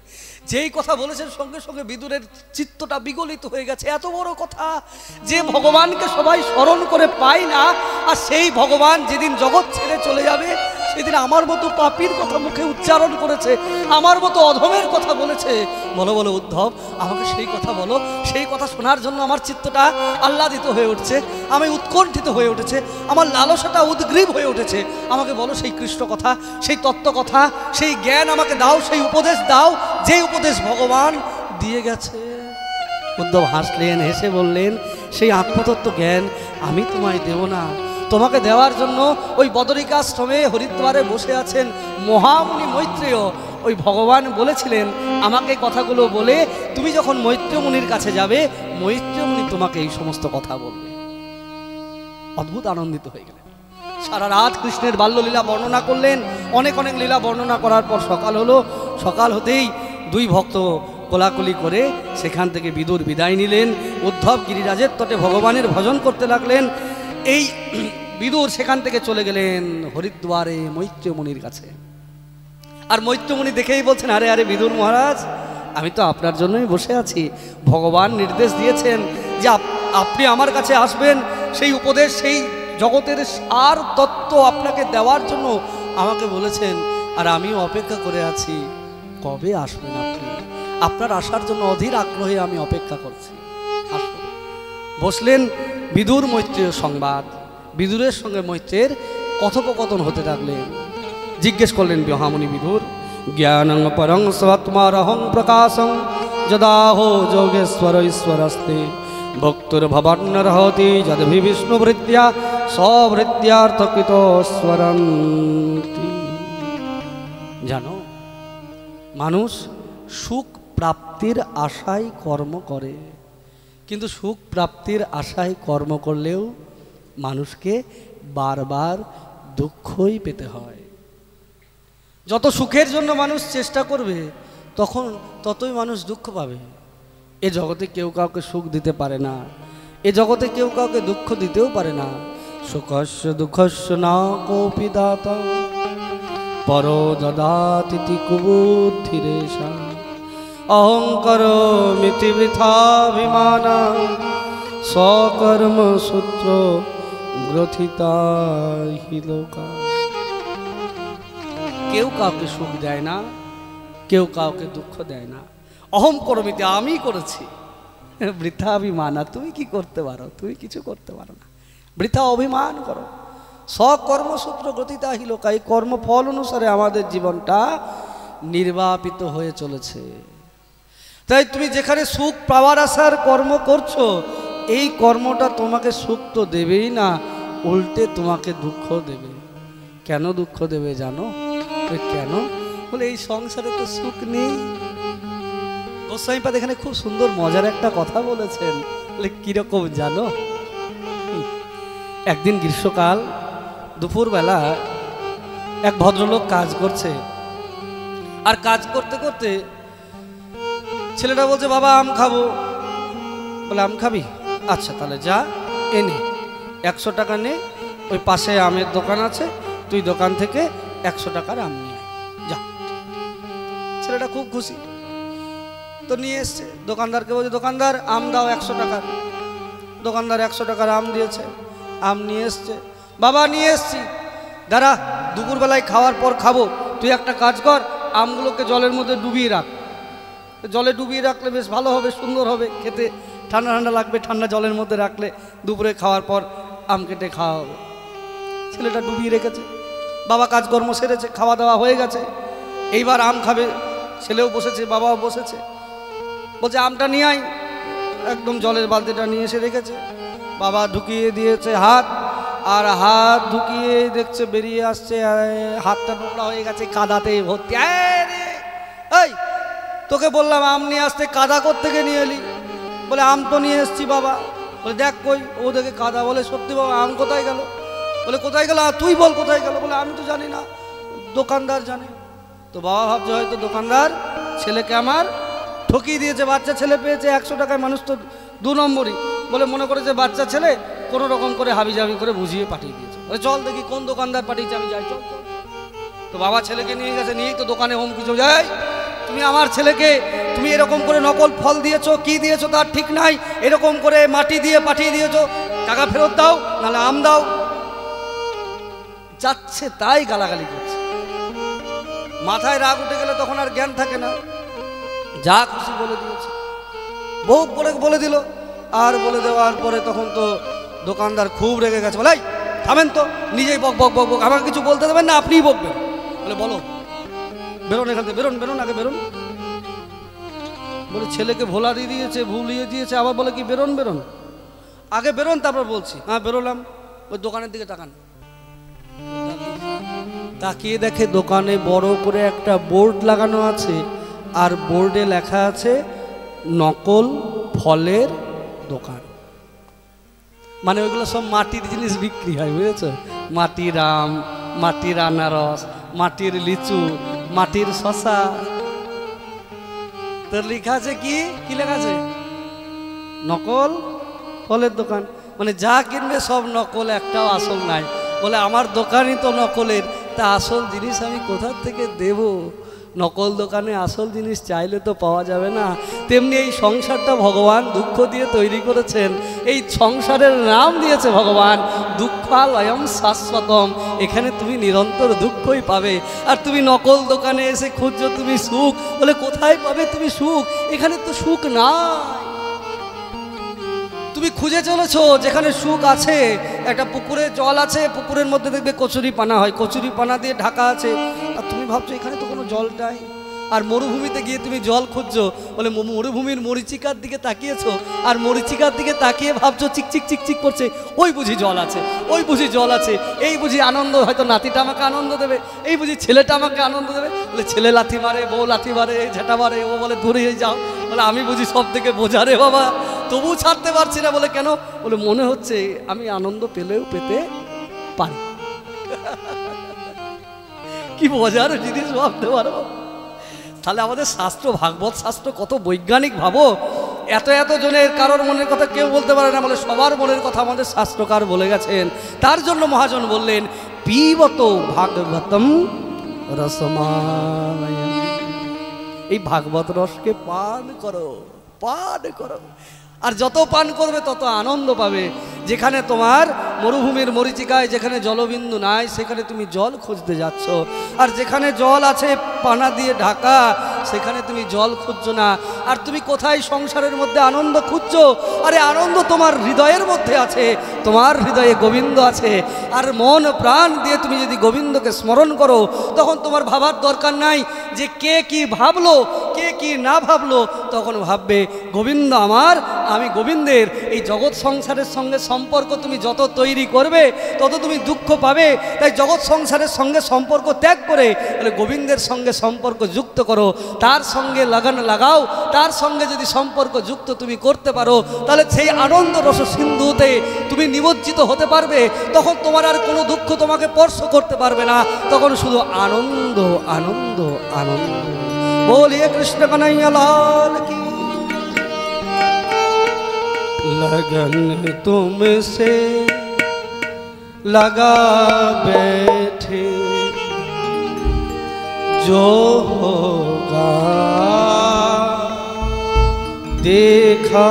যেই কথা বলেছেন সঙ্গে সঙ্গে বিদুরের চিত্তটা বিগলিত হয়ে গেছে। এত বড় কথা, যে ভগবানকে সবাই স্মরণ করে পায় না, আর সেই ভগবান যেদিন জগৎ ছেড়ে চলে যাবে, সেদিন আমার মতো পাপীর কথা মুখে উচ্চারণ করেছে, আমার মতো অধমের কথা বলেছে। বলো বলো উদ্ধব, আমাকে সেই কথা বলো। সেই কথা শোনার জন্য আমার চিত্তটা আহ্লাদিত হয়ে উঠছে, আমি উৎকণ্ঠিত হয়ে উঠেছে, আমার লালসাটা উদ্গ্রীব হয়ে উঠেছে। আমাকে বলো সেই কৃষ্ণ কথা, সেই তত্ত্ব কথা, সেই জ্ঞান আমাকে দাও, সেই উপদেশ দাও, যে উপদেশ ভগবান দিয়ে গেছে। উদ্ধব হাসলেন, হেসে বললেন, সেই আত্মতত্ত্ব জ্ঞান আমি তোমায় দেব না। তোমাকে দেওয়ার জন্য ওই বদরিকাশ্রমে হরিদ্বারে বসে আছেন মহামুনি মৈত্রেয়। ওই ভগবান বলেছিলেন আমাকে কথাগুলো বলে তুমি যখন মৈত্রেয় মুনির কাছে যাবে, মৈত্রেয় মুনি তোমাকে এই সমস্ত কথা বলবে। অদ্ভুত আনন্দিত হয়ে গেলেন। সারা রাত কৃষ্ণের বাল্যলীলা বর্ণনা করলেন। অনেক অনেক লীলা বর্ণনা করার পর সকাল হলো। সকাল হতেই দুই ভক্ত কোলাকুলি করে সেখান থেকে বিদুর বিদায় নিলেন। উদ্ধব গিরিরাজের তটে ভগবানের ভজন করতে লাগলেন। এই বিদুর সেখান থেকে চলে গেলেন হরিদ্বারে মৈত্রেয় মুনির কাছে। আর মৈত্রেয় মুনি দেখেই বলছেন, আরে আরে বিদুর মহারাজ, আমি তো আপনার জন্যই বসে আছি। ভগবান নির্দেশ দিয়েছেন যে আপনি আমার কাছে আসবেন, সেই উপদেশ, সেই জগতের সার তত্ত্ব আপনাকে দেওয়ার জন্য আমাকে বলেছেন, আর আমিও অপেক্ষা করে আছি কবে আসবেন আপনি। আপনার আসার জন্য অধীর আগ্রহে আমি অপেক্ষা করছি, আসুন। বসলেন। বিদুর মৈত্রেয় সংবাদ, বিদুরের সঙ্গে মৈত্রের কথোপকথন হতে থাকলেন। জিজ্ঞেস করলেন মহামুনি বিদুর, জ্ঞানং পরং স্বাত্মারহং প্রকাশং যদাহো যোগেশ্বর ঈশ্বরস্তে ভক্তুর ভবান্নরহতি যদভি বিষ্ণুভৃত্য়া সভৃত্যার্থকৃত স্মরন্তি। জানো, মানুষ সুখ প্রাপ্তির আশায় কর্ম করে, কিন্তু সুখ প্রাপ্তির আশায় কর্ম করলেও মানুষকে বারবার দুঃখই পেতে হয়। যত সুখের জন্য মানুষ চেষ্টা করবে, ততই মানুষ দুঃখ পাবে। এ জগতে কেউ কাউকে সুখ দিতে পারে না, এ জগতে কেউ কাউকে দুঃখ দিতেও পারে না। সুখস্য দুঃখস্য না কোপি দাতা পরো দদাতিতি কুবুদ্ধিরেশা অহংকার মিতি বৃথাভিমানা স্বকর্ম সূত্র গ্রথিতা হি লোকা। কেউ কাউকে সুখ দেয় না, কেউ কাউকে দুঃখ দেয় না। অহম করমিতে, আমি করেছি। বৃথা অভিমানা, তুমি কি করতে পারো? তুমি কিছু করতে পারো না। বৃথা অভিমান করো। স্বকর্মসূত্র গতিতা হি লোকা, এই কর্মফল অনুসারে আমাদের জীবনটা নির্বাপিত হয়ে চলেছে। তাই তুমি যেখানে সুখ পাওয়ার আশার কর্ম করছো, এই কর্মটা তোমাকে সুখ তো দেবেই না, উল্টে তোমাকে দুঃখ দেবে। কেন দুঃখ দেবে জানো? কেন? বলে এই সংসারে তো সুখ নেই। গোস্বামীপাদ এখানে খুব সুন্দর মজার একটা কথা বলেছেন। বলে কিরকম জানো? একদিন গ্রীষ্মকাল দুপুরবেলা এক ভদ্রলোক কাজ করছে, আর কাজ করতে করতে ছেলেটা বলছে, বাবা আম খাবো। বলে আম খাবি? আচ্ছা তাহলে যা এনে 100 টাকা নে, ওই পাশে আমের দোকান আছে, তুই দোকান থেকে 100 টাকার আম নিয়ে যা। ছেলেটা খুব খুশি, তো নিয়ে এসছে। দোকানদারকে বলছে, দোকানদার আম দাও 100 টাকার। দোকানদার 100 টাকার আম দিয়েছে, আম নিয়ে এসছে। বাবা নিয়ে এসছি, দাঁড়া দুপুরবেলায় খাওয়ার পর খাবো, তুই একটা কাজ কর, আমগুলোকে জলের মধ্যে ডুবিয়ে রাখ। জলে ডুবিয়ে রাখলে বেশ ভালো হবে, সুন্দর হবে খেতে, ঠান্ডা ঠান্ডা লাগবে, ঠান্ডা জলের মধ্যে রাখলে দুপুরে খাওয়ার পর আম কেটে খাওয়া হবে। ছেলেটা ডুবিয়ে রেখেছে, বাবা কাজকর্ম সেরেছে, খাওয়া দাওয়া হয়ে গেছে, এইবার আম খাবে। ছেলেও বসেছে, বাবাও বসেছে, বলছে আমটা নিয়ে আয়। একদম জলের বালতিটা নিয়ে এসে রেখেছে, বাবা ঢুকিয়ে দিয়েছে হাত, আর হাত ঢুকিয়ে দেখছে বেরিয়ে আসছে, হাতটা নোংরা হয়ে গেছে, কাদাতে ভর্তি। এই তোকে বললাম আম নিয়ে আসতে, কাদা কোত্থেকে নিয়ে এলি? বলে আম তো নিয়ে এসছি বাবা। বলে দেখ কই, ও দেখে কাদা। বলে সত্যি বাবা, আম কোথায় গেল? বলে কোথায় গেল? তুই বল কোথায় গেল? বলে আমি তো জানি না, দোকানদার জানে। তো বাবা ভাবছে হয়তো দোকানদার ছেলেকে আমার ঠকিয়ে দিয়েছে, বাচ্চা ছেলে পেয়েছে 100 টাকায়, মানুষ তো 2 নম্বরই। বলে মনে করেছে বাচ্চা ছেলে, কোনো রকম করে হাবিজাবি করে বুঝিয়ে পাঠিয়ে দিয়েছে। বলে চল দেখি কোন দোকানদার পাঠিয়েছে, আমি যাই, চল চল। তো বাবা ছেলেকে নিয়ে গেছে, নিয়েই তো দোকানে হোম কিছু যায়, তুমি আমার ছেলেকে তুমি এরকম করে নকল ফল দিয়েছো, কি দিয়েছো তার ঠিক নাই, এরকম করে মাটি দিয়ে পাঠিয়ে দিয়েছো, টাকা ফেরত দাও নাহলে আম দাও। যাচ্ছে তাই গালাগালি করছে। মাথায় রাগ উঠে গেলে তখন আর জ্ঞান থাকে না, যা খুশি বলে দিয়েছে, বউ বলে দিল। আর বলে দেওয়ার পরে তখন তো দোকানদার খুব রেগে গেছে, বলে থামেন তো, নিজেই বক বক বক বক, আমাকে কিছু বলতে দেবেন না, আপনিই বকবেন। বলে বলো, বেরোন এখান থেকে, বেরোন বেরোন, আগে বেরোন। বলে ছেলেকে ভোলা দিয়ে দিয়েছে, ভুলিয়ে দিয়েছে, আবার বলে কি বেরোন বেরোন, আগে বেরোন তারপর বলছি। হ্যাঁ বেরোলাম। ওই দোকানের দিকে তাকান, তাকিয়ে দেখে দোকানে বড় করে একটা বোর্ড লাগানো আছে, আর বোর্ডে লেখা আছে নকল ফলের দোকান। মানে ওইগুলো সব মাটির জিনিস বিক্রি হয়, বুঝেছ? মাটির আম, মাটির আনারস, মাটির লিচু, মাটির শশা। তোর লেখা আছে কি কি লেখা আছে? নকল ফলের দোকান। মানে যা কিনবে সব নকল, একটাও আসল নাই। বলে আমার দোকানই তো নকলের, তা আসল জিনিস আমি কোথা থেকে দেব? নকল দোকানে আসল জিনিস চাইলে তো পাওয়া যাবে না। তেমনি এই সংসারটা ভগবান দুঃখ দিয়ে তৈরি করেছেন, এই সংসারের নাম দিয়েছে ভগবান দুঃখালয়ম শাশ্বতম। এখানে তুমি নিরন্তর দুঃখই পাবে। আর তুমি নকল দোকানে এসে খুঁজছো তুমি সুখ, বলে কোথায় পাবে তুমি সুখ? এখানে তো সুখ নাই। তুমি খুঁজে চলেছো যেখানে সুখ আছে। একটা পুকুরে জল আছে, পুকুরের মধ্যে দেখবে কচুরি পানা হয়, কচুরি পানা দিয়ে ঢাকা আছে, আর তুমি ভাবছো এখানে তো কোনো জল নাই। আর মরুভূমিতে গিয়ে তুমি জল খুঁজছো, বলে মরুভূমির মরিচিকার দিকে তাকিয়েছো, আর মরিচিকার দিকে তাকিয়ে ভাবছো চিকচিক চিকচিক করছে, ওই বুঝি জল আছে, ওই বুঝি জল আছে, এই বুঝি আনন্দ, হয়তো নাতিটা আমাকে আনন্দ দেবে, এই বুঝি ছেলেটা আমাকে আনন্দ দেবে। বলে ছেলে লাথি মারে, বউ লাথি মারে, ঝেঁটা মারে, ও বলে দূরে যাও। বলে আমি বুঝি সব থেকে বোঝা রে বাবা, তবু ছাড়তে পারছি না। বলে কেন? বলে মনে হচ্ছে আমি আনন্দ পেলেও পেতে পারি। কি বোঝার জিনিস ভাবতে পারো? তাহলে আমাদের শাস্ত্র, ভাগবত শাস্ত্র কত বৈজ্ঞানিক ভাবো। এত এত জনের কারোর মনের কথা কেউ বলতে পারে না, বলে সবার মনের কথা আমাদের শাস্ত্রকার বলে গেছেন। তার জন্য মহাজন বললেন পিবত ভাগবতম রসমায়, এই ভাগবত রসকে পান করো, পান করো। আর যত পান করবে তত আনন্দ পাবে। যেখানে তোমার মরুভূমির মরিচিকায় যেখানে জলবিন্দু নাই, সেখানে তুমি জল খুঁজতে যাচ্ছ। আর যেখানে জল আছে পানা দিয়ে ঢাকা, সেখানে তুমি জল খুঁজছো না। আর তুমি কোথায় সংসারের মধ্যে আনন্দ খুঁজছো? আরে আনন্দ তোমার হৃদয়ের মধ্যে আছে, তোমার হৃদয়ে গোবিন্দ আছে। আর মন প্রাণ দিয়ে তুমি যদি গোবিন্দকে স্মরণ করো, তখন তোমার ভাবার দরকার নাই যে কে কি ভাবলো, কে কি না ভাবলো। তখন ভাববে গোবিন্দ আমার, আমি গোবিন্দের। এই জগৎ সংসারের সঙ্গে সম্পর্ক তুমি যত তৈরি করবে তত তুমি দুঃখ পাবে। তাই জগৎ সংসারের সঙ্গে সম্পর্ক ত্যাগ করে তাহলে গোবিন্দের সঙ্গে সম্পর্ক যুক্ত করো, তার সঙ্গে লাগান লাগাও। তার সঙ্গে যদি সম্পর্ক যুক্ত তুমি করতে পারো, তাহলে সেই আনন্দ রস সিন্ধুতে তুমি নিমজ্জিত হতে পারবে। তখন তোমার আর কোনো দুঃখ তোমাকে স্পর্শ করতে পারবে না, তখন শুধু আনন্দ আনন্দ আনন্দ। বলিয়ে কৃষ্ণ কানাইয়া লাল কি। लगन तुमसे लगा बैठे, जो होगा देखा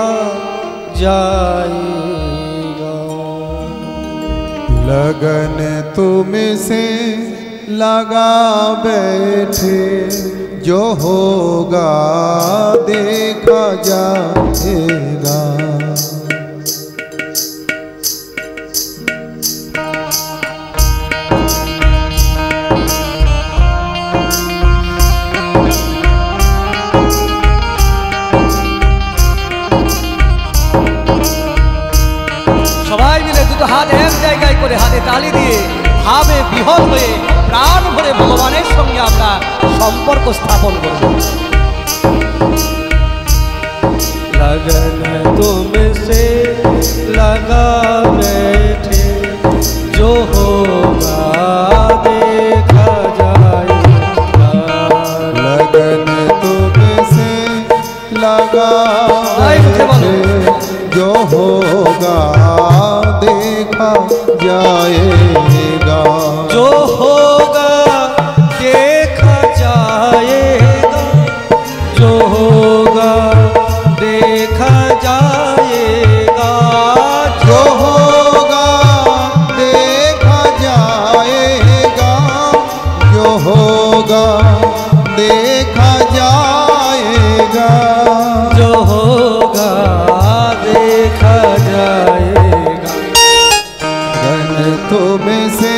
जाएगा। लगन तुमसे लगा बैठे, जो होगा देखा जाएगा। সবাই মিলে দুটো হাত এক জায়গায় করে হাতে তালি দিয়ে ভাবে বিহল হয়ে প্রাণ ভরে ভগবানের সঙ্গে আমরা সম্পর্ক স্থাপন করব। लगन तुमसे लगा बैठे, जो होगा देखा जाएगा। लगन तुमसे लगा बैठे, जो होगा देखा जाएगा। जो होगा देखा जाएगा, जो होगा देखा जाएगा। जो होगा देखा जाएगा, जो होगा देखा जाएगा। जो होगा देखा जाएगा। लगन तुमसे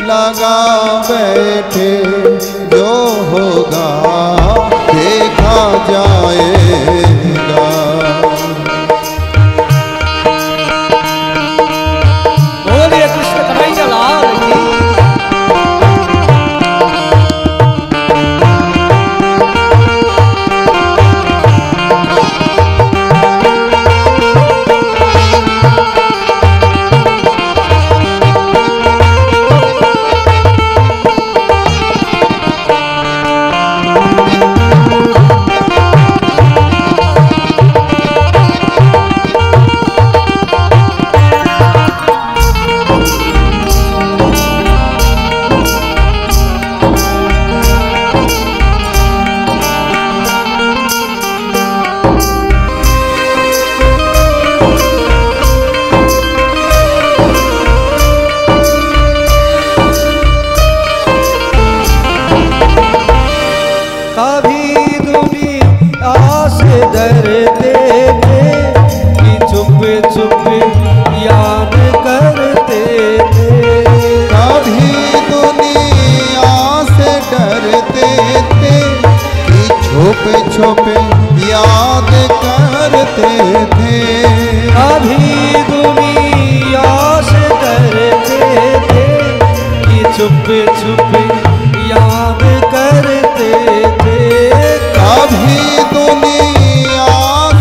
लगा बैठे, जो होगा देखा जाएगा। बोलिए कृष्ण कन्हैया लाल की। कभी दुनिया से डरते थे कि छुप छुप याद करते थे। कभी दुनिया से डरते थे कि छुप छुप याद करते थे। कभी दुनिया से डरते थे कि छुप छुप याद करते थे। कभी दुनिया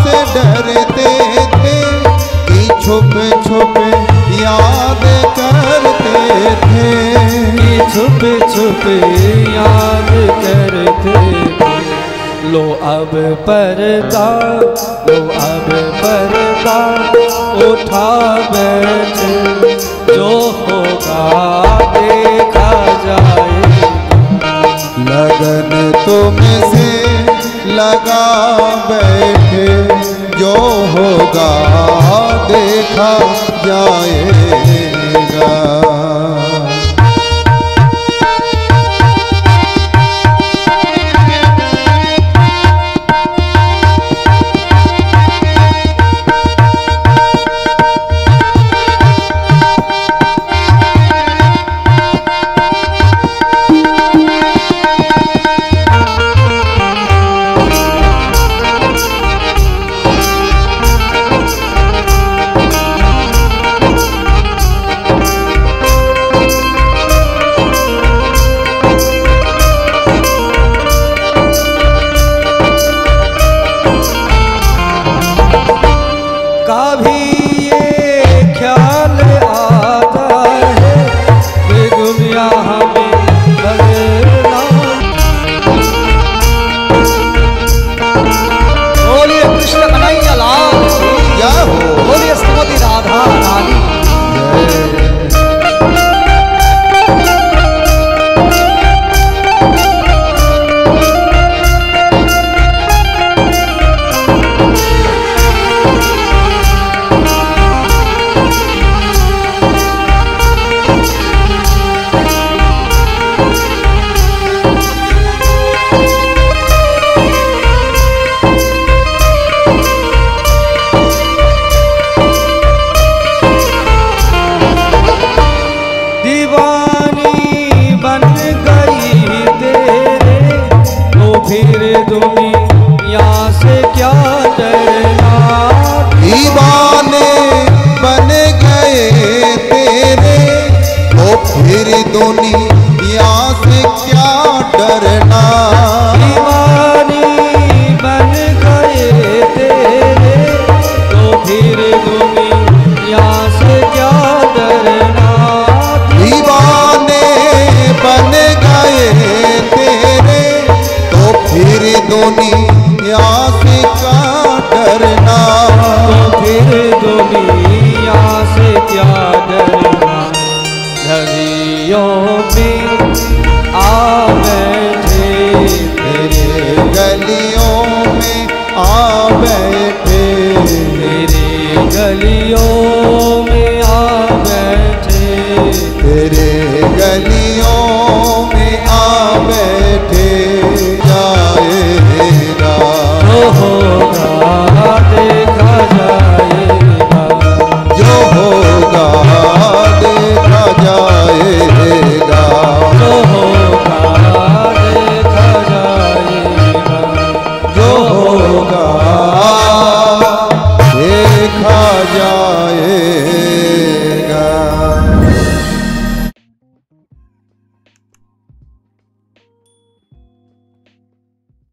से डरते थे कि छुप छुप याद करते थे। कि छुप छुप याद करते थे। लो अब पर्दा, लो अब पर्दा उठा बैठे, जो होगा देखा जाएगा। लगन तुमसे लगा बैठे, जो होगा देखा जाएगा। दीवाने बन गए तेरे, तो फिर दुनिया से क्या डरना। दीवानी बन गए तेरे, तो फिर दुनिया से क्या डरना। दीवाने बन गए तेरे, तो फिर दुनिया